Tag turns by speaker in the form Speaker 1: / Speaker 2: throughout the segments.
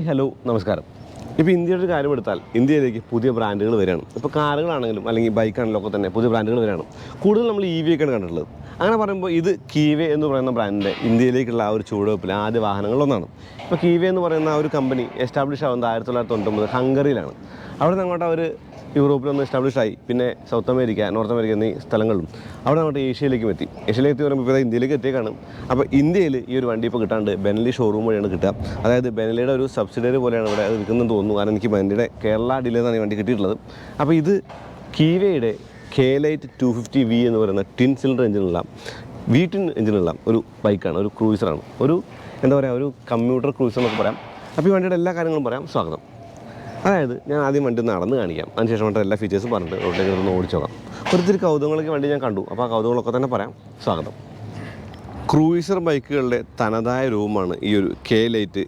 Speaker 1: Hello നമസ്കാരം. ഇപ്പോൾ ഇന്ത്യയുടെ ഒരു കാര്യം എടുത്താൽ ഇന്ത്യയിലേക്ക് പുതിയ ബ്രാൻഡുകൾ വരികയാണ്. ഇപ്പോൾ കാറുകളാണെങ്കിലും അല്ലെങ്കിൽ ബൈക്കാണെങ്കിലും ഒക്കെ തന്നെ പുതിയ ബ്രാൻഡുകൾ വരികയാണ്. കൂടുതൽ നമ്മൾ EV ഒക്കെയാണ് കണ്ടിട്ടുള്ളത്. അങ്ങനെ പറയുമ്പോൾ ഇത് കീവേ എന്ന് പറയുന്ന ബ്രാൻഡിൻ്റെ ഇന്ത്യയിലേക്കുള്ള ആ ഒരു ചുവടുവെപ്പിൽ ആദ്യ വാഹനങ്ങളൊന്നാണ്. ഇപ്പോൾ കീവേ എന്ന് പറയുന്ന ആ ഒരു കമ്പനി എസ്റ്റാബ്ലിഷ് ആവുന്നത് 1999 ഹംഗറിയിലാണ്. അവിടെ നിന്ന് അങ്ങോട്ട് അവർ യൂറോപ്പിലൊന്ന് എസ്റ്റാബ്ലിഷ് ആയി. പിന്നെ സൗത്ത് അമേരിക്ക, നോർത്ത് അമേരിക്ക എന്നീ സ്ഥലങ്ങളിലും അവിടെ അങ്ങോട്ട് ഏഷ്യയിലേക്കും എത്തി. ഏഷ്യയിലേക്ക് വരുമ്പോൾ ഇപ്പോൾ ഇന്ത്യയിലേക്ക് എത്തിയേക്കാണ്. അപ്പോൾ ഇന്ത്യയിൽ ഈ ഒരു വണ്ടി ഇപ്പോൾ കിട്ടാണ്ട് ബെനലി ഷോറൂം വഴിയാണ് കിട്ടുക. അതായത് ബെനലിയുടെ ഒരു സബ്സിഡിയറി പോലെയാണ് ഇവിടെ അത് വിൽക്കുന്നതെന്ന് തോന്നുന്നു. കാരണം എനിക്ക് ബെനലിയുടെ കേരള ഡീലേഴ്സാണ് ഈ വണ്ടി കിട്ടിയിട്ടുള്ളത്. അപ്പോൾ ഇത് കീവയുടെ K-Lite 250V എന്ന് പറയുന്ന ടിൻ സിലിണ്ടർ എഞ്ചിനുള്ള ടിൻ എഞ്ചിനുള്ള ഒരു ബൈക്കാണ്, ഒരു ക്രൂയിസറാണ്, ഒരു എന്താ പറയുക, ഒരു കമ്പ്യൂട്ടർ ക്രൂയിസർ എന്നൊക്കെ പറയാം. അപ്പോൾ ഈ വണ്ടിയുടെ എല്ലാ കാര്യങ്ങളും പറയാം. സ്വാഗതം. അതായത് ഞാൻ ആദ്യം വണ്ടി നടന്ന് കാണിക്കാം, അതിനുശേഷം വണ്ടി എല്ലാ ഫീച്ചേഴ്സും പറഞ്ഞിട്ട് റോഡിലേക്ക് ഒന്ന് ഓടിച്ചു നോക്കാം. ഒത്തിരി കൗതുകങ്ങളൊക്കെ വണ്ടി ഞാൻ കണ്ടു. അപ്പോൾ ആ കൗതുകങ്ങളൊക്കെ തന്നെ പറയാം. സ്വാഗതം. ക്രൂയിസർ ബൈക്കുകളുടെ തനതായ രൂപമാണ് ഈ ഒരു K-Lite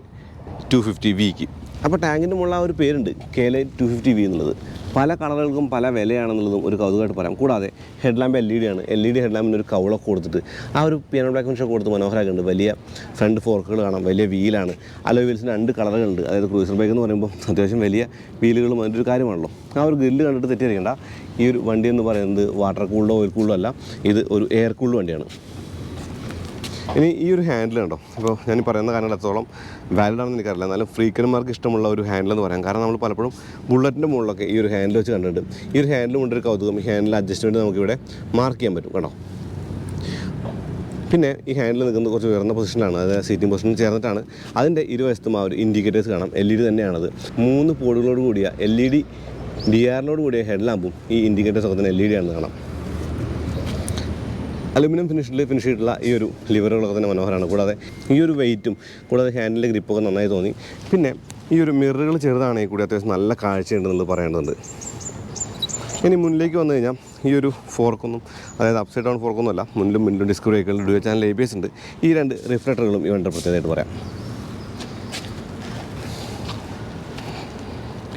Speaker 1: 250Vക്ക്. അപ്പോൾ ടാങ്കിൻ്റെ മുകളിൽ ആ ഒരു പേരുണ്ട്, K-Lite 250V എന്നുള്ളത്. പല കളറുകൾക്കും പല വിലയാണെന്നുള്ളതും ഒരു കൗതുകമായിട്ട് പറയാം. കൂടാതെ ഹെഡ്ലാമ്പ് LED ആണ്. LED ഹെഡ്ലാമ്പിന് ഒരു കൗളൊക്കെ കൊടുത്തിട്ട് ആ ഒരു പിയാനോ ബ്ലാക്ക് ഫിനിഷൊക്കെ കൊടുത്ത് മനോഹരമാക്കുന്നുണ്ട്. വലിയ ഫ്രണ്ട് ഫോർക്കുകൾ കാണാം, വലിയ വീലാണ്. അലോയ് വീൽസിന് 2 കളറുകളുണ്ട്. അതായത് ക്രൂയിസർ ബൈക്ക് എന്ന് പറയുമ്പോൾ അത്യാവശ്യം വലിയ വീലുകളും അതിൻ്റെ ഒരു കാര്യമാണല്ലോ. ആ ഒരു ഗ്രില്ല് കണ്ടിട്ട് തെറ്റിദ്ധരിക്കേണ്ട. ഈ ഒരു വണ്ടി എന്ന് പറയുന്നത് വാട്ടർ കൂളിലോ ഓയിൽ കൂളിലോ അല്ല, ഇത് ഒരു എയർ കൂൾഡ് വണ്ടിയാണ്. ഇനി ഈ ഒരു ഹാൻഡിൽ കണ്ടോ. അപ്പോൾ ഞാൻ പറയുന്ന കാര്യങ്ങൾ എത്രത്തോളം വാലിഡ് ആണെന്ന് എനിക്കറിയില്ല, എന്നാലും ഫ്രീക്കന്മാർക്ക് ഇഷ്ടമുള്ള ഒരു ഹാൻഡിലെന്ന് പറയാം. കാരണം നമ്മൾ പലപ്പോഴും ബുള്ളറ്റിൻ്റെ മുകളിലൊക്കെ ഈ ഒരു ഹാൻഡിൽ വെച്ച് കണ്ടിട്ടുണ്ട്. ഈ ഒരു ഹാൻഡിൽ കൊണ്ടൊരു കൗതുകം, ഈ ഹാൻഡിൽ അഡ്ജസ്റ്റ്മെൻറ്റ് നമുക്കിവിടെ മാർക്ക് ചെയ്യാൻ പറ്റും കേട്ടോ. പിന്നെ ഈ ഹാൻഡിൽ നിൽക്കുന്നത് കുറച്ച് ഉയർന്ന പൊസിഷനിലാണ്, അതായത് സീറ്റിംഗ് പൊസിഷനിൽ ചേർന്നിട്ടാണ്. അതിൻ്റെ ഇരുവശത്തും ആ ഒരു ഇൻഡിക്കേറ്റേഴ്സ് കാണാം. LED തന്നെയാണത്. 3 പോഡുകളോട് കൂടിയ LED DRനോട് കൂടിയ ഹെഡ് ലാമ്പും ഈ ഇൻഡിക്കേറ്റേഴ്സൊക്കെ തന്നെ LED ആണെന്ന് കാണാം. അലുമിനിയം ഫിനിഷ് ചെയ്തിട്ടുള്ള ഈ ഒരു ലിവറുകളൊക്കെ തന്നെ മനോഹരമാണ്. കൂടാതെ ഈ ഒരു വെയിറ്റും കൂടാതെ ഹാൻഡിലെ ഗ്രിപ്പൊക്കെ നന്നായി തോന്നി. പിന്നെ ഈ ഒരു മിററുകൾ ചെറുതാണെങ്കിൽ കൂടി അത്യാവശ്യം നല്ല കാഴ്ചയുണ്ടെന്നുള്ളത് പറയേണ്ടതുണ്ട്. ഇനി മുന്നിലേക്ക് വന്നു കഴിഞ്ഞാൽ ഈ ഒരു ഫോർക്കൊന്നും, അതായത് അപ്സൈഡ് ഡൗൺ ഫോർക്കൊന്നും അല്ല, മുന്നിലും ഡിസ്ക് ബ്രേക്കുകൾ, ഡ്യുവൽ ചാനൽ ABS ഉണ്ട്. ഈ 2 റിഫ്ലക്ടറുകളും ഈ വണ്ടിയുടെ പ്രത്യേകമായിട്ട് പറയാം.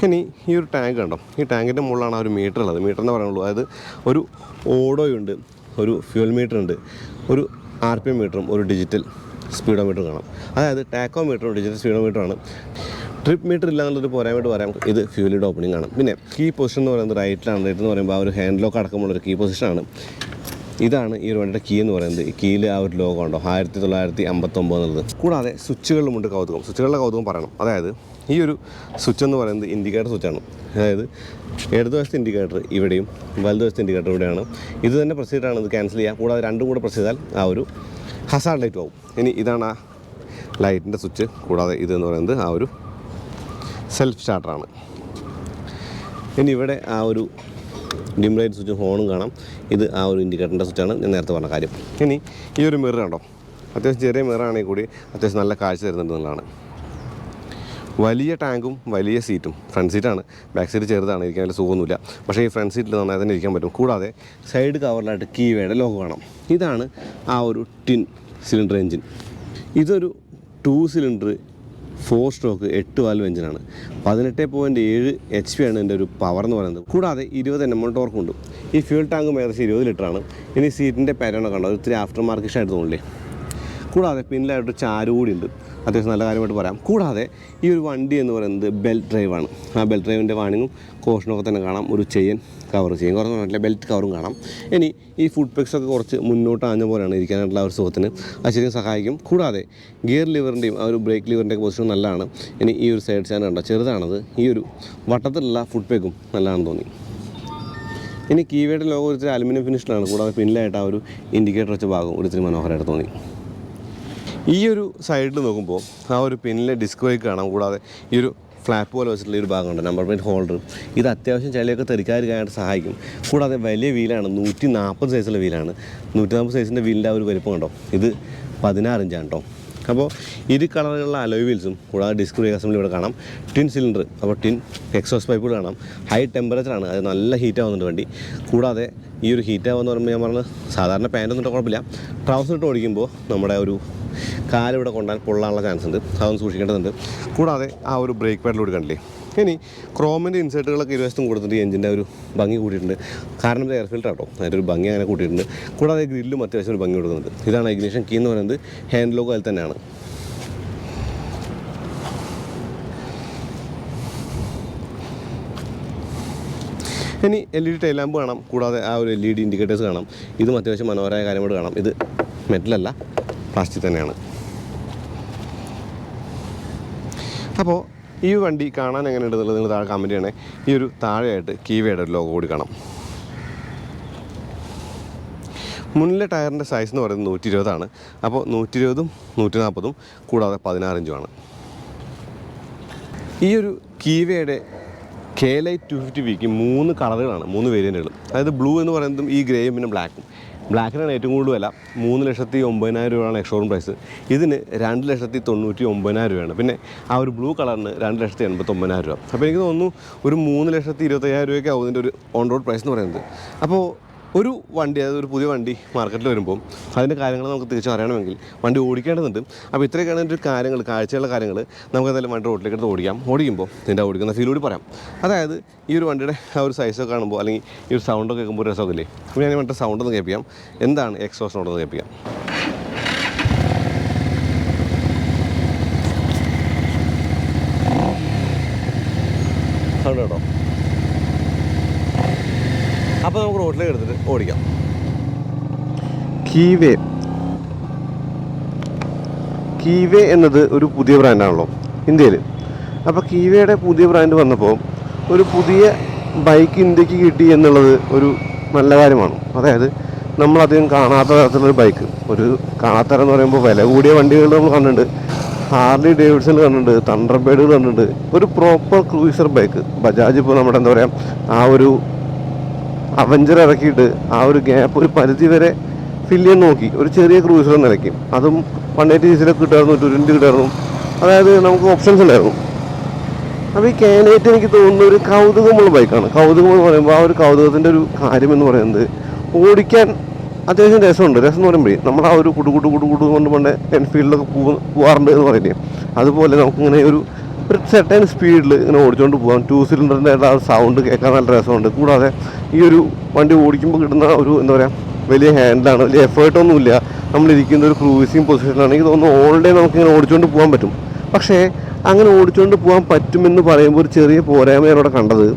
Speaker 1: ഇനി ഈ ഒരു ടാങ്ക് കണ്ടോ. ഈ ടാങ്കിൻ്റെ മുകളിലാണ് ആ ഒരു മീറ്റർ ഉള്ളത്. മീറ്റർ എന്ന് പറയുള്ളൂ. അതായത് ഒരു ഓഡോയുണ്ട്, ഒരു ഫ്യൂൽ മീറ്റർ ഉണ്ട്, ഒരു RPM മീറ്ററും ഒരു ഡിജിറ്റൽ സ്പീഡോമീറ്ററും കാണാം. അതായത് ടാക്കോമീറ്ററും ഡിജിറ്റൽ സ്പീഡോമീറ്ററാണ്. ട്രിപ്പ് മീറ്റർ ഇല്ല എന്നുള്ളൊരു പോരായ്മയായിട്ട് പറയാം. ഇത് ഫ്യൂലിൻ്റെ ഓപ്പണിംഗ് ആണ്. പിന്നെ കീ പൊസിഷൻ എന്ന് പറയുന്നത് റൈറ്റിലാണ്. റൈറ്റ് എന്ന് പറയുമ്പോൾ ആ ഒരു ഹാൻഡ് ലോക്ക് അടക്കമുള്ളൊരു കീ പൊസിഷനാണ്. ഇതാണ് ഈ ഒരു വണ്ടിയുടെ കീ എന്ന് പറയുന്നത്. ഈ കീയിൽ ആ ഒരു ലോഗോ ഉണ്ടോ, 1959 എന്നുള്ളത്. കൂടാതെ സ്വിച്ചുകളിലുമുണ്ട് കൗതുകം. സ്വിച്ചുകളുടെ കൗതുകം പറയണം. അതായത് ഈ ഒരു സ്വിച്ച് എന്ന് പറയുന്നത് ഇൻഡിക്കേറ്റർ സ്വിച്ചാണ്. അതായത് ഇടതുവശത്തെ ഇൻഡിക്കേറ്റർ ഇവിടെയും വലതുവശത്തെ ഇൻഡിക്കേറ്റർ ഇവിടെയാണ്. ഇത് തന്നെ പ്രസ് ചെയ്തിട്ടാണ് ഇത് ക്യാൻസൽ ചെയ്യുക. കൂടാതെ 2 കൂടെ പ്രസ് ചെയ്താൽ ആ ഒരു ഹസാർഡ് ലൈറ്റ് ആവും. ഇനി ഇതാണ് ആ ലൈറ്റിൻ്റെ സ്വിച്ച്. കൂടാതെ ഇതെന്ന് പറയുന്നത് ആ ഒരു സെൽഫ് സ്റ്റാർട്ടറാണ്. ഇനി ഇവിടെ ആ ഒരു ഡിം ലൈറ്റ് സ്വിച്ചും ഹോണും കാണാം. ഇത് ആ ഒരു ഇൻഡിക്കേറ്ററിൻ്റെ സ്വിച്ചാണ്, ഞാൻ നേരത്തെ പറഞ്ഞ കാര്യം. ഇനി ഈ ഒരു മിറർ കണ്ടോ. അത്യാവശ്യം ചെറിയ മിററാണെങ്കിൽ കൂടി അത്യാവശ്യം നല്ല കാഴ്ച തരുന്നുണ്ടെന്നുള്ളതാണ്. വലിയ ടാങ്കും വലിയ സീറ്റും. ഫ്രണ്ട് സീറ്റാണ്, ബാക്ക് സീറ്റ് ചെറുതാണ്, ഇരിക്കാൻ വലിയ സുഖമൊന്നുമില്ല. പക്ഷേ ഈ ഫ്രണ്ട് സീറ്റിൽ നന്നായി തന്നെ ഇരിക്കാൻ പറ്റും. കൂടാതെ സൈഡ് കവറിലായിട്ട് കീവയുടെ ലോഗോ കാണാം. ഇതാണ് ആ ഒരു ടിൻ സിലിണ്ടർ എഞ്ചിൻ. ഇതൊരു 2 സിലിണ്ടർ 4 സ്ട്രോക്ക് 8 വാൽവ് എഞ്ചിനാണ്. 18.7 HP ആണ് എൻ്റെ ഒരു പവർ എന്ന് പറയുന്നത്. കൂടാതെ 20 Nm ടോർക്കുണ്ട്. ഈ ഫ്യൂൽ ടാങ്കും ഏകദേശം 20 ലിറ്ററാണ്. ഇനി സീറ്റിൻ്റെ പാറ്റേണൊക്കെ ഉണ്ടോ, ഒത്തിരി ആഫ്റ്റർ മാർക്കറ്റ് ആയിട്ട് തോന്നില്ലേ. കൂടാതെ പിന്നിലായിട്ട് ചാരു കൂടി ഉണ്ട്, അത്യാവശ്യം നല്ല കാര്യമായിട്ട് പറയാം. കൂടാതെ ഈ ഒരു വണ്ടി എന്ന് പറയുന്നത് ബെൽറ്റ് ഡ്രൈവാണ്. ആ ബെൽറ്റ് ഡ്രൈവിൻ്റെ വാണിങ്ങും കോഷനൊക്കെ തന്നെ കാണാം. ഒരു ചെയിൻ കുറച്ച് പറഞ്ഞില്ല, ബെൽറ്റ് കവറും കാണാം. ഇനി ഈ ഫുഡ് പെക്സൊക്കെ കുറച്ച് മുന്നോട്ട് ആഞ്ഞ പോലെയാണ് ഇരിക്കാനായിട്ടുള്ള ആ ഒരു സുഖത്തിന്. അത് ശരിക്കും സഹായിക്കും. കൂടാതെ ഗിയർ ലിവറിൻ്റെയും ആ ഒരു ബ്രേക്ക് ലിവറിൻ്റെയൊക്കെ പൊസിഷൻ നല്ലതാണ്. ഇനി ഈ ഒരു സൈഡ് സ്റ്റാൻഡ് കണ്ടോ, ചെറുതാണത്. ഈ ഒരു വട്ടത്തിലുള്ള ഫുഡ് പെക്കും നല്ലതാണെന്ന് തോന്നി. ഇനി കീവേഡ് ലോഗോ ഒരു അലുമിനിയം ഫിനിഷിലാണ്. കൂടാതെ പിന്നിലായിട്ട് ആ ഒരു ഇൻഡിക്കേറ്റർ വെച്ച ഭാഗം ഒരിത്തിരി മനോഹരമായിട്ട് തോന്നി. ഈ ഒരു സൈഡിൽ നോക്കുമ്പോൾ ആ ഒരു പിന്നിലെ ഡിസ്ക് ബ്രേക്ക് കാണാം. കൂടാതെ ഈ ഒരു ഫ്ലാപ്പ് പോലെ വെച്ചിട്ടുള്ള ഒരു ഭാഗമുണ്ട്, നമ്പർ പ്ലേറ്റ് ഹോൾഡർ. ഇത് അത്യാവശ്യം ചളിയൊക്കെ തെറിക്കാതിരിക്കാനായിട്ട് സഹായിക്കും. കൂടാതെ വലിയ വീലാണ്, 140 സൈസുള്ള വീലാണ്. 140 സൈസിൻ്റെ വീലിൻ്റെ ആ ഒരു വലിപ്പം കണ്ടോ. ഇത് 16 ഇഞ്ചാണ് കേട്ടോ. അപ്പോൾ 2 കളറുകളുള്ള അലോയ് വീൽസും കൂടാതെ ഡിസ്ക് ബ്രേക്ക് അസംബ്ലി ഇവിടെ കാണാം. ടിൻ സിലിണ്ടർ, അപ്പോൾ ടിൻ എക്സോസ്റ്റ് പൈപ്പുകൾ കാണാം. ഹൈ ടെമ്പറേച്ചറാണ്, അത് നല്ല ഹീറ്റ് ആവുന്നുണ്ട് വണ്ടി. കൂടാതെ ഈ ഒരു ഹീറ്റ് ആവുമെന്ന് പറയുമ്പോൾ ഞാൻ പറഞ്ഞത് സാധാരണ പാൻറ്റൊന്നും കുഴപ്പമില്ല, ട്രൗസർ ഇട്ട് ഓടിക്കുമ്പോൾ നമ്മുടെ ഒരു കാലിവിടെ കൊണ്ടാൽ പൊള്ളാനുള്ള ചാൻസ് ഉണ്ട്, അതൊന്ന് സൂക്ഷിക്കേണ്ടതുണ്ട്. കൂടാതെ ആ ഒരു ബ്രേക്ക് പാഡിലൂടെ കണ്ടില്ലേ. ഇനി ക്രോമിൻ്റെ ഇൻസേർട്ടുകളൊക്കെ ഇരുവശത്തും കൊടുത്തിട്ട് എഞ്ചിൻ്റെ ഒരു ഭംഗി കൂട്ടിയിട്ടുണ്ട്. കാരണം ഇത് എയർ ഫിൽറ്റർ ആട്ടോ, അതിൻ്റെ ഒരു ഭംഗി അങ്ങനെ കൂട്ടിയിട്ടുണ്ട്. കൂടാതെ ഗ്രില്ലും അത്യാവശ്യം ഒരു ഭംഗി കൊടുക്കുന്നുണ്ട്. ഇതാണ് ഇഗ്നിഷൻ കീ എന്ന് പറയുന്നത്. ഹാൻഡ് ലോക്ക് അതിൽ തന്നെയാണ്. ഇനി LED ടൈൽ ലാമ്പ് കാണാം, കൂടാതെ ആ ഒരു LED ഇൻഡിക്കേറ്റേഴ്സ് കാണാം. ഇതും അത്യാവശ്യം മനോഹരമായ കാര്യമായിട്ട് കാണാം. ഇത് മെറ്റലല്ല, പ്ലാസ്റ്റിക് തന്നെയാണ്. അപ്പോൾ ഈ വണ്ടി കാണാൻ എങ്ങനെയുണ്ടെന്നുള്ളത് നിങ്ങൾ താഴെ കമൻറ്റ് ചെയ്യണേ. ഈ ഒരു താഴെയായിട്ട് കീവയുടെ ഒരു ലോഗോ കൂടി കാണാം. മുന്നിലെ ടയറിൻ്റെ സൈസ് എന്ന് പറയുന്നത് 120 അപ്പോൾ 120ഉം 140ഉം കൂടാതെ 16 ഇഞ്ചുമാണ്. ഈ ഒരു കീവയുടെ K-Lite 250Vക്ക് 3 കളറുകളാണ്, 3 വേരിയൻറ്റുകൾ. അതായത് ബ്ലൂ എന്ന് പറയുന്നതും ഈ ഗ്രേയും പിന്നെ ബ്ലാക്കും. ബ്ലാക്കിനാണ് ഏറ്റവും കൂടുതൽ വില, 3,90,000 രൂപയാണ് എക്സ്ഷോറൂം പ്രൈസ്. ഇതിന് 2,99,000 രൂപയാണ്. പിന്നെ ആ ഒരു ബ്ലൂ കളറിന് 2,89,000 രൂപ. അപ്പോൾ എനിക്ക് തോന്നുന്നു ഒരു 3,25,000 രൂപയ്ക്ക് ആവും ഇതിൻ്റെ ഒരു ഓൺ റോഡ് പ്രൈസ് എന്ന് പറയുന്നത്. അപ്പോൾ ഒരു വണ്ടി, അതായത് ഒരു പുതിയ വണ്ടി മാർക്കറ്റിൽ വരുമ്പോൾ അതിൻ്റെ കാര്യങ്ങൾ നമുക്ക് തിരിച്ച് അറിയണമെങ്കിൽ വണ്ടി ഓടിക്കേണ്ടതുണ്ട്. അപ്പോൾ ഇത്രയൊക്കെയാണ് ഇതിൻ്റെ കാര്യങ്ങൾ, കാഴ്ചയുള്ള കാര്യങ്ങൾ. നമുക്കതെല്ലാം വണ്ടി റോഡിലേക്ക് എടുത്ത് ഓടിക്കുമ്പോൾ ഇതിൻ്റെ ഓടിക്കുന്ന ഫീൽ കൂടി പറയാം. അതായത് ഈ ഒരു വണ്ടിയുടെ ആ ഒരു സൈസൊക്കെ കാണുമ്പോൾ അല്ലെങ്കിൽ ഈ ഒരു സൗണ്ടൊക്കെ കേൾക്കുമ്പോൾ രസമൊക്കെ ഇല്ലേ. അപ്പോൾ ഞാൻ മറ്റേ സൗണ്ട് ഒന്ന് കേൾപ്പിക്കാം. എന്താണ് എക്സോസ്റ്റ് സൗണ്ട് ഒന്ന് കേൾപ്പിക്കാം. സൗണ്ട് കേട്ടോ. അപ്പോൾ നമുക്ക് റോഡിലേക്ക് എടുത്തിട്ട് ഓടിക്കാം. കീവേ എന്നത് ഒരു പുതിയ ബ്രാൻഡാണല്ലോ ഇന്ത്യയിൽ. അപ്പോൾ കീവയുടെ പുതിയ ബ്രാൻഡ് വന്നപ്പോൾ ഒരു പുതിയ ബൈക്ക് ഇന്ത്യക്ക് കിട്ടി എന്നുള്ളത് ഒരു നല്ല കാര്യമാണ്. അതായത് നമ്മളധികം കാണാത്ത തരത്തിലൊരു ബൈക്ക്, ഒരു കാണാത്ത തരം എന്ന് പറയുമ്പോൾ വില കൂടിയ വണ്ടികൾ നമ്മൾ കണ്ടിട്ടുണ്ട്, ഹാർലി ഡേവിഡ്സൺ കണ്ടിട്ടുണ്ട്, തണ്ടർബേർഡുകൾ കണ്ടിട്ടുണ്ട്. ഒരു പ്രോപ്പർ ക്രൂയിസർ ബൈക്ക് ബജാജ് ഇപ്പോൾ നമ്മുടെ എന്താ പറയുക, ആ ഒരു അവഞ്ചർ ഇറക്കിയിട്ട് ആ ഒരു ഗ്യാപ്പ് ഒരു പരിധി വരെ ഫില്ല് ചെയ്യാൻ നോക്കി, ഒരു ചെറിയ ക്രൂസർ നിലയ്ക്ക്. അതും 180cc കിട്ടായിരുന്നു, 220 കിട്ടായിരുന്നു. അതായത് നമുക്ക് ഓപ്ഷൻസ് ഉണ്ടായിരുന്നു. അപ്പോൾ ഈ K-Lite എനിക്ക് തോന്നുന്ന ഒരു കൗതുകമുള്ള ബൈക്കാണ്. കൗതുകം എന്ന് പറയുമ്പോൾ ആ ഒരു കൗതുകത്തിൻ്റെ ഒരു കാര്യം എന്ന് പറയുന്നത് ഓടിക്കാൻ അത്യാവശ്യം രസമുണ്ട്. രസം എന്ന് പറയുമ്പോഴേ നമ്മൾ ആ ഒരു കുടു കൊണ്ട് പണ്ട് എൻഫീൽഡിലൊക്കെ പോകാറുണ്ട് എന്ന് പറയുന്നത്. അതുപോലെ നമുക്കിങ്ങനെ ഒരു സെർട്ടൈൻ സ്പീഡിൽ ഇങ്ങനെ ഓടിച്ചുകൊണ്ട് പോകാം. 2 സിലിണ്ടറിൻ്റെ ആ സൗണ്ട് കേൾക്കാൻ നല്ല രസമുണ്ട്. കൂടാതെ ഈ ഒരു വണ്ടി ഓടിക്കുമ്പോൾ കിട്ടുന്ന ഒരു എന്താ പറയുക, വലിയ ഹാൻഡിലാണ്, വലിയ എഫേർട്ടൊന്നുമില്ല. നമ്മളിരിക്കുന്ന ഒരു ക്രൂസിങ് പൊസിഷനിലാണ്. എനിക്ക് തോന്നുന്നു ഓൾ ഡേ നമുക്കിങ്ങനെ ഓടിച്ചുകൊണ്ട് പോകാൻ പറ്റും. പക്ഷേ അങ്ങനെ ഓടിച്ചുകൊണ്ട് പോകാൻ പറ്റുമെന്ന് പറയുമ്പോൾ ഒരു ചെറിയ പോരായ്മ ഞാനവിടെ കണ്ടത്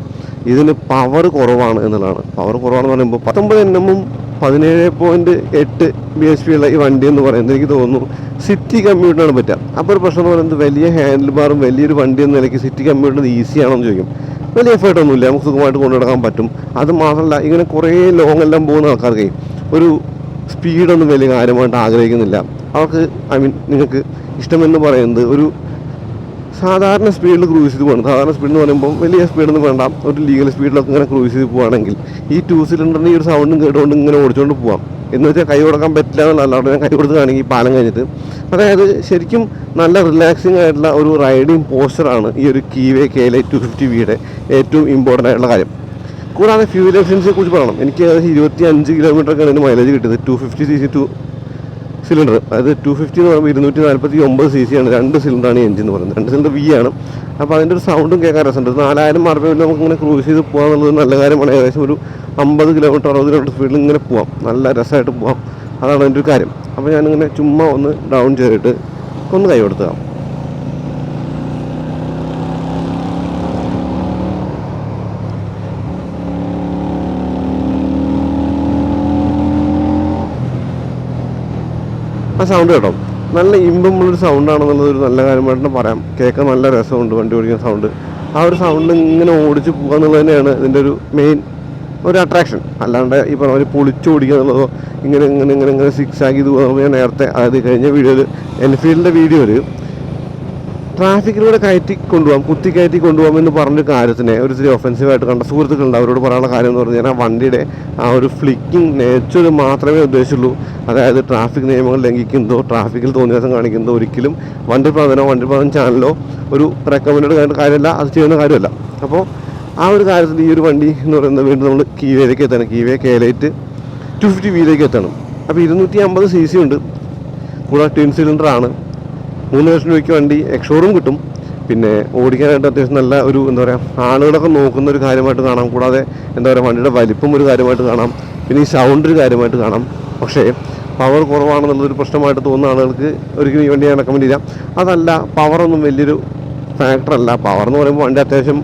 Speaker 1: ഇതിന് പവർ കുറവാണ് എന്നുള്ളതാണ്. പവർ കുറവാണെന്ന് പറയുമ്പോൾ 19 Nm 17.8 bhp ഉള്ള ഈ വണ്ടി എന്ന് പറയുന്നത് എനിക്ക് തോന്നുന്നു സിറ്റി കമ്മ്യൂട്ടിനാണ് പറ്റുക. അപ്പോൾ ഒരു പ്രശ്നം എന്ന് പറയുന്നത് വലിയ ഹാൻഡിൽ ബാറും വലിയൊരു വണ്ടി എന്ന നിലയ്ക്ക് സിറ്റി കമ്മ്യൂട്ടിന് ഈസിയാണെന്ന് ചോദിക്കും. വലിയ എഫേർട്ടൊന്നുമില്ല, നമുക്ക് സുഖമായിട്ട് കൊണ്ടുനടക്കാൻ പറ്റും. അത് മാത്രമല്ല ഇങ്ങനെ കുറേ ലോങ് എല്ലാം പോകുന്ന ആൾക്കാർക്ക് ഒരു സ്പീഡൊന്നും വലിയ കാര്യമായിട്ട് ആഗ്രഹിക്കുന്നില്ല. അവർക്ക് നിങ്ങൾക്ക് ഇഷ്ടമെന്ന് പറയുന്നത് ഒരു സാധാരണ സ്പീഡിൽ ക്രൂസ് ചെയ്ത് പോകണം. സാധാരണ സ്പീഡ് എന്ന് പറയുമ്പോൾ വലിയ സ്പീഡൊന്നും വേണ്ട, ഒരു ലീഗൽ സ്പീഡിലൊക്കെ ഇങ്ങനെ ക്രൂസ് ചെയ്ത് പോവുകയാണെങ്കിൽ ഈ 2 സിലിണ്ടറിന് ഈ ഒരു സൗണ്ടും കേട്ടുകൊണ്ട് ഇങ്ങനെ ഓടിച്ചുകൊണ്ട് പോകാം. എന്ന് വെച്ചാൽ കൈ കൊടുക്കാൻ പറ്റില്ല എന്നല്ലാണ്ട് ഞാൻ കൈ കൊടുത്ത് കാണെങ്കിൽ ഈ പാലം കഴിഞ്ഞിട്ട്. അതായത് ശരിക്കും നല്ല റിലാക്സിങ് ആയിട്ടുള്ള ഒരു റൈഡിങ് പോസ്റ്ററാണ് ഈ ഒരു K-Lite 250Vയുടെ ഏറ്റവും ഇമ്പോർട്ടൻ്റ് ആയിട്ടുള്ള കാര്യം. കൂടാതെ ഫ്യൂൽ എഫിഷ്യൻസിയെ കുറിച്ച് പറയണം. എനിക്ക് 25 കിലോമീറ്ററൊക്കെയാണ് ഇതിന് മൈലേജ് കിട്ടിയത്. 250cc സിലിണ്ടർ, അതായത് 250 എന്ന് പറയുമ്പോൾ 249cc ആണ്. 2 സിലിണ്ടറാണ് ഈ എഞ്ചിൻ എന്ന് പറയുന്നത്. 2 സിലിണ്ടർ V ആണ്. അപ്പോൾ അതിൻ്റെ ഒരു സൗണ്ടും കേൾക്കാൻ രസമുണ്ട്. 4000 RPM നമുക്ക് ഇങ്ങനെ ക്രൂസ് ചെയ്ത് പോകാമെന്നുള്ളത് നല്ല കാര്യമാണ്. ഏകദേശം ഒരു 50 കിലോമീറ്റർ 60 കിലോമീറ്റർ സ്പീഡിൽ ഇങ്ങനെ പോകാം, നല്ല രസമായിട്ട് പോകാം. അതാണ് എൻ്റെ ഒരു കാര്യം. അപ്പോൾ ഞാനിങ്ങനെ ചുമ്മാ ഒന്ന് ഡൗൺ ചെയ്തിട്ട് ഒന്ന് കൈ കൊടുത്തുക. ആ സൗണ്ട് കേട്ടോ, നല്ല ഇമ്പമുള്ളൊരു സൗണ്ടാണെന്നുള്ളത് ഒരു നല്ല കാര്യമായിട്ട് പറയാം. കേൾക്കാൻ നല്ല രസമുണ്ട് വണ്ടി ഓടിക്കുന്ന സൗണ്ട്. ആ ഒരു സൗണ്ട് ഇങ്ങനെ ഓടിച്ച് പോകുക എന്നുള്ളത് തന്നെയാണ് ഇതിൻ്റെ ഒരു മെയിൻ ഒരു അട്രാക്ഷൻ. അല്ലാണ്ട് ഈ പറഞ്ഞ പോലെ പൊളിച്ച് ഓടിക്കുക എന്നുള്ളതോ ഇങ്ങനെ സിക്സ് ആക്കി ഇത് പോകുമ്പോൾ ഞാൻ നേരത്തെ അതായത് കഴിഞ്ഞ വീഡിയോയിൽ എൻഫീൽഡിൻ്റെ വീഡിയോയിൽ ട്രാഫിക്കിലൂടെ കുത്തി കയറ്റി കൊണ്ടുപോകാമെന്ന് പറഞ്ഞൊരു കാര്യത്തിനെ ഒരു ഇത്തിരി ഒഫൻസീവായിട്ട് കണ്ട സുഹൃത്തുക്കളുണ്ട്. അവരോട് പറയാനുള്ള കാര്യം എന്ന് പറഞ്ഞാൽ ആ വണ്ടിയുടെ ആ ഒരു ഫ്ലിക്കിംഗ് നേച്ചർ മാത്രമേ ഉദ്ദേശിച്ചുള്ളൂ. അതായത് ട്രാഫിക് നിയമങ്ങൾ ലംഘിക്കുന്നതോ ട്രാഫിക്കിൽ തോന്നിയാസം കാണിക്കുന്നതോ ഒരിക്കലും വണ്ടിപ്രധാനം ചാനലോ ഒരു റെക്കമെൻഡ് കാര്യമല്ല, അത് ചെയ്യുന്ന കാര്യമല്ല. അപ്പോൾ ആ ഒരു കാര്യത്തിൽ ഈ ഒരു വണ്ടി എന്ന് പറയുന്നത് വീണ്ടും നമ്മൾ കീവയിലേക്ക് എത്തണം. K-Lite 250Vയിലേക്ക് എത്തണം. അപ്പോൾ 250cc ഉണ്ട്, കൂടാതെ ട്വിൻ സിലിണ്ടറാണ്. 3 ലക്ഷം രൂപയ്ക്ക് വണ്ടി എക്സ്ഷോറൂം കിട്ടും. പിന്നെ ഓടിക്കാനായിട്ട് അത്യാവശ്യം നല്ല ഒരു എന്താ പറയുക, ആളുകളൊക്കെ നോക്കുന്ന ഒരു കാര്യമായിട്ട് കാണാം. കൂടാതെ എന്താ പറയുക, വണ്ടിയുടെ വലിപ്പം ഒരു കാര്യമായിട്ട് കാണാം. പിന്നെ ഈ സൗണ്ട് ഒരു കാര്യമായിട്ട് കാണാം. പക്ഷേ പവർ കുറവാണെന്നുള്ളൊരു പ്രശ്നമായിട്ട് തോന്നുന്ന ആളുകൾക്ക് ഒരിക്കലും ഈ വണ്ടി ഞാൻ റെക്കമെൻഡ് ചെയ്യാം. അതല്ല, പവറൊന്നും വലിയൊരു ഫാക്ടറല്ല. പവർ എന്ന് പറയുമ്പോൾ വണ്ടി അത്യാവശ്യം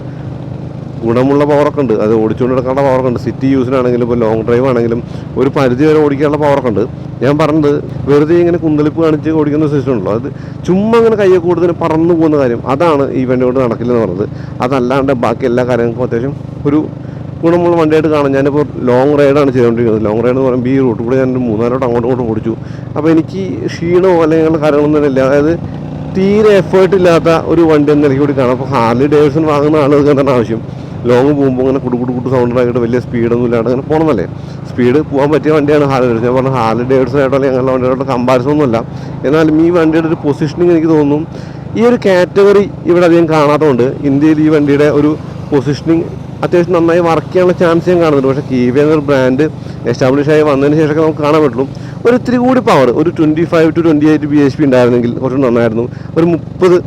Speaker 1: ഗുണമുള്ള പവറൊക്കെ ഉണ്ട്, അത് ഓടിച്ചുകൊണ്ട് നടക്കേണ്ട പവറൊക്കെ ഉണ്ട്. സിറ്റി യൂസിനാണെങ്കിലും ഇപ്പോൾ ലോങ് ഡ്രൈവ് ആണെങ്കിലും ഒരു പരിധി വരെ ഓടിക്കാനുള്ള പവറൊക്കെ ഉണ്ട്. ഞാൻ പറഞ്ഞത് വെറുതെ ഇങ്ങനെ കുന്തളിപ്പ് കാണിച്ച് ഓടിക്കുന്ന സിസ്റ്റം ഉണ്ടല്ലോ, അത് ചുമ്മാ അങ്ങനെ കയ്യെ കൂടുതൽ പറന്നു പോകുന്ന കാര്യം, അതാണ് ഈ വണ്ടി കൊണ്ട് നടക്കില്ലെന്ന് പറഞ്ഞത്. അതല്ലാണ്ട് ബാക്കി എല്ലാ കാര്യങ്ങൾക്കും അത്യാവശ്യം ഒരു ഗുണമുള്ള വണ്ടിയായിട്ട് കാണാം. ഞാനിപ്പോൾ ലോങ് റൈഡാണ് ചെയ്തുകൊണ്ടിരിക്കുന്നത്. ലോങ് റൈഡ് എന്ന് പറയുമ്പോൾ ഈ റൂട്ട് കൂടെ ഞാൻ 3-4 അങ്ങോട്ടും ഇങ്ങോട്ടും ഓടിച്ചു. അപ്പോൾ എനിക്ക് ക്ഷീണമോ അല്ലെങ്കിൽ അങ്ങനെയുള്ള കാര്യങ്ങളൊന്നും ഇല്ല. അതായത് തീരെ എഫേർട്ട് ഇല്ലാത്ത ഒരു വണ്ടി എന്ന നിലയ്ക്ക് കൂടി കാണാം. അപ്പോൾ ഹാർലി ഡേവിഡ്സൺ വാങ്ങുന്ന ആളുകൾക്ക് എന്താണ് ആവശ്യം? ലോങ് പോകുമ്പോൾ അങ്ങനെ കുടു സൗണ്ട് ആയിട്ട് വലിയ സ്പീഡൊന്നും ഇല്ലാണ്ട് അങ്ങനെ പോകണമെന്നല്ലേ. സ്പീഡ് പോകാൻ പറ്റിയ വണ്ടിയാണ് ഹാർലി ഡേവിഡ്സൺ. ഞാൻ പറഞ്ഞ ഹാർലി ഡേവിഡ്സൺ ആയിട്ടോ അല്ലെങ്കിൽ അങ്ങനെയുള്ള വണ്ടികളോട് കമ്പാരിസൺ ഒന്നുമല്ല. എന്നാലും ഈ വണ്ടിയുടെ ഒരു പൊസിഷനിങ് എനിക്ക് തോന്നുന്നു ഈ ഒരു കാറ്റഗറി ഇവിടെ അധികം കാണാത്തതുകൊണ്ട് ഇന്ത്യയിൽ ഈ വണ്ടിയുടെ ഒരു പൊസിഷനിങ് അത്യാവശ്യം നന്നായി വർക്ക് ചെയ്യാനുള്ള ചാൻസ് ഞാൻ കാണുന്നുണ്ട്. പക്ഷേ കീവ എന്നൊരു ബ്രാൻഡ് എസ്റ്റാബ്ലിഷ് ആയി വന്നതിന് ശേഷമൊക്കെ നമുക്ക് കാണാൻ പറ്റുള്ളൂ ഒരു ഇത്തിരി കൂടി പവർ, ഒരു 25 to 28 bhp ഉണ്ടായിരുന്നെങ്കിൽ കുറച്ച് നന്നായിരുന്നു. ഒരു 30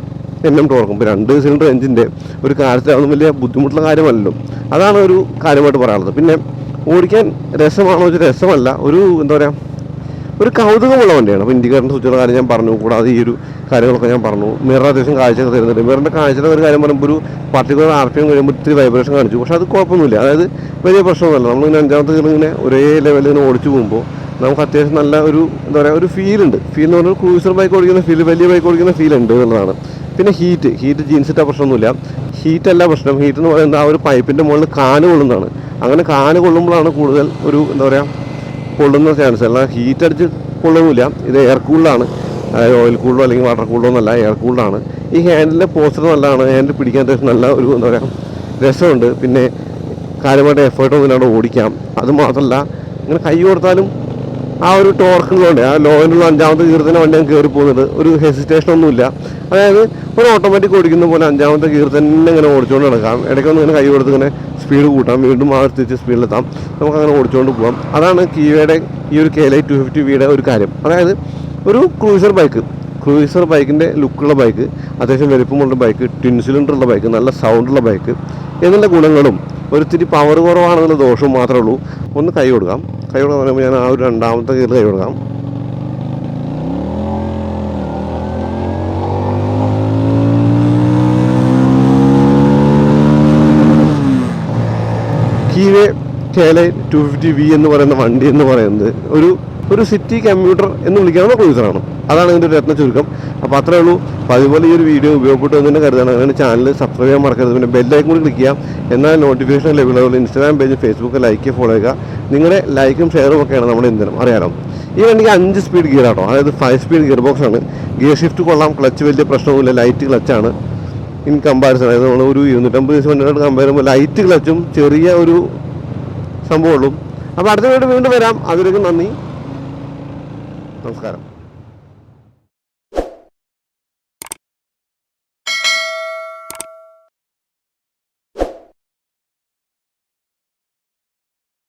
Speaker 1: Nm ടോർക്കും. ഇപ്പോൾ 2 സിലിണ്ടർ എഞ്ചിൻ്റെ ഒരു കാര്യത്തിലാവുന്ന വലിയ ബുദ്ധിമുട്ടുള്ള കാര്യമല്ലല്ലോ. അതാണ് ഒരു കാര്യമായിട്ട് പറയാനുള്ളത്. പിന്നെ ഓടിക്കാൻ രസമാണോ വെച്ചാൽ രസമല്ല, ഒരു എന്താ പറയുക, ഒരു കൗതുകമുള്ള വണ്ടിയാണ്. അപ്പോൾ ഇൻഡിക്കേറ്ററിൻ്റെ സ്വിച്ചുള്ള കാര്യം ഞാൻ പറഞ്ഞു, കൂടാതെ ഈ ഒരു കാര്യങ്ങളൊക്കെ ഞാൻ പറഞ്ഞു. മിറർ അത്യാവശ്യം കാഴ്ചയൊക്കെ തരുന്നുണ്ട്. മിററിൻ്റെ കാഴ്ചയുടെ ഒരു കാര്യം പറയുമ്പോൾ ഒരു പർട്ടിക്കുലർ RPM കഴിയുമ്പോൾ ഇത്തിരി വൈബ്രേഷൻ കാണിച്ചു. പക്ഷേ അത് കുഴപ്പമൊന്നുമില്ല, അതായത് വലിയ പ്രശ്നമൊന്നുമല്ല. നമ്മളിങ്ങനെ 5ാമത്തെ ഗിയർ ഇങ്ങനെ ഒരേ ലെവലിൽ ഇങ്ങനെ ഓടിച്ചു പോകുമ്പോൾ നമുക്ക് അത്യാവശ്യം നല്ല ഒരു എന്താ പറയുക, ഒരു ഫീലുണ്ട്. ഫീൽ എന്ന് പറഞ്ഞാൽ ക്രൂസർ ബൈക്ക് ഓടിക്കുന്ന ഫീൽ, വലിയ ബൈക്ക് ഓടിക്കുന്ന ഫീൽ ഉണ്ട് എന്നുള്ളതാണ്. പിന്നെ ഹീറ്റ് ജീൻസിട്ട പ്രശ്നമൊന്നുമില്ല. ഹീറ്റല്ല പ്രശ്നം. ഹീറ്റ് എന്ന് പറയുന്നത് ആ ഒരു പൈപ്പിൻ്റെ മുകളിൽ കാല് കൊള്ളുന്നതാണ്. അങ്ങനെ കാല് കൊള്ളുമ്പോഴാണ് കൂടുതൽ ഒരു എന്താ പറയുക കൊള്ളുന്ന ചാൻസ്. അല്ല ഹീറ്റ് അടിച്ച് കൊള്ളുന്നില്ല. ഇത് എയർ കൂളാണ്, അതായത് ഓയിൽ കൂളോ അല്ലെങ്കിൽ വാട്ടർ കൂളോ എന്നല്ല, എയർ കൂളാണ്. ഈ ഹാൻഡിലെ പോസ്റ്റർ നല്ലതാണ്. ഹാൻഡിൽ പിടിക്കാൻ അത്യാവശ്യം നല്ല ഒരു എന്താ പറയുക രസമുണ്ട്. പിന്നെ കാര്യമായിട്ട് എഫേർട്ടൊന്നും ഇല്ലാണ്ട് ഓടിക്കാം. അത് മാത്രമല്ല ഇങ്ങനെ കൈ കൊടുത്താലും ആ ഒരു ടോർക്കുള്ളതുകൊണ്ട് ആ ലോയിലുള്ള 5ാമത്തെ ഗിയർ തന്നെ വണ്ടി ഞാൻ കയറി പോകുന്നത് ഒരു ഹെസിറ്റേഷനൊന്നുമില്ല. അതായത് ഒരു ഓട്ടോമാറ്റിക് ഓടിക്കുന്ന പോലെ 5ാമത്തെ ഗിയർ തന്നെ ഇങ്ങനെ ഓടിച്ചുകൊണ്ട് നടക്കാം. ഇടയ്ക്കൊന്നും ഇങ്ങനെ കൈ കൊടുത്ത് ഇങ്ങനെ സ്പീഡ് കൂട്ടാം, വീണ്ടും ആ തിരിച്ച് സ്പീഡിലെത്താം, നമുക്കങ്ങനെ ഓടിച്ചുകൊണ്ട് പോകാം. അതാണ് കീവയുടെ ഈ ഒരു KLI 250Vയുടെ ഒരു കാര്യം. അതായത് ഒരു ക്രൂസർ ബൈക്കിൻ്റെ ലുക്കുള്ള ബൈക്ക്, അത്യാവശ്യം വലിപ്പമുള്ള ബൈക്ക്, ട്വിൻ സിലിണ്ടറുള്ള ബൈക്ക്, നല്ല സൗണ്ടുള്ള ബൈക്ക് എന്നുള്ള ഗുണങ്ങളും ഒരിത്തിരി പവർ കുറവാണെന്നുള്ള ദോഷവും മാത്രമേ ഉള്ളൂ. ഒന്ന് കൈ കൊടുക്കാം പറയുമ്പോൾ ഞാൻ ആ ഒരു 2ാമത്തെ ഗിയർ കൈ കൊടുക്കാം. കീവേ KLI 250V എന്ന് പറയുന്ന വണ്ടി എന്ന് പറയുന്നത് ഒരു സിറ്റി കമ്മ്യൂട്ടർ എന്ന് വിളിക്കാവുന്ന ക്രൂസറാണ്. അതാണ് ഇതിൻ്റെ ഒരു രത്ന ചുരുക്കം. അപ്പോൾ അത്രേ ഉള്ളൂ. അപ്പോൾ അതുപോലെ ഈ ഒരു വീഡിയോ ഉപയോഗപ്പെട്ടു എന്ന് തന്നെ കരുതാണ്. അങ്ങനെ ചാനൽ സബ്സ്ക്രൈബ് ചെയ്യാൻ മറക്കരുത്. പിന്നെ ബെല്ലൈക്കൺ കൂടി ക്ലിക്ക് ചെയ്യാം, എന്നാൽ നോട്ടിഫിക്കേഷൻ ലഭ്യമാകുള്ളൂ. Instagram page, Facebook like follow ചെയ്യുക. നിങ്ങളുടെ ലൈക്കും ഷെയറും ഒക്കെയാണ് നമ്മുടെ ഇന്ധനം. അറിയാലോ, ഈ വണ്ടിക്ക് 5 സ്പീഡ് ഗിയർ ആട്ടോ, അതായത് 5 സ്പീഡ് ഗിയർ ബോക്സ് ആണ്. ഗിയർ ഷിഫ്റ്റ് കൊള്ളാം, ക്ലച്ച് വലിയ പ്രശ്നവുമില്ല, ലൈറ്റ് ക്ലച്ചാണ് ഇൻ കമ്പാരിസൺ. അതായത് നമ്മൾ ഒരു 250 വണ്ടിയോട് കമ്പയർ ചെയ്യുമ്പോൾ ലൈറ്റ് ക്ലച്ചും ചെറിയ ഒരു സംഭവമുള്ളൂ. അപ്പോൾ അടുത്ത വീണ്ടും വരാം. അതിലേക്ക് നന്ദി, നമസ്കാരം.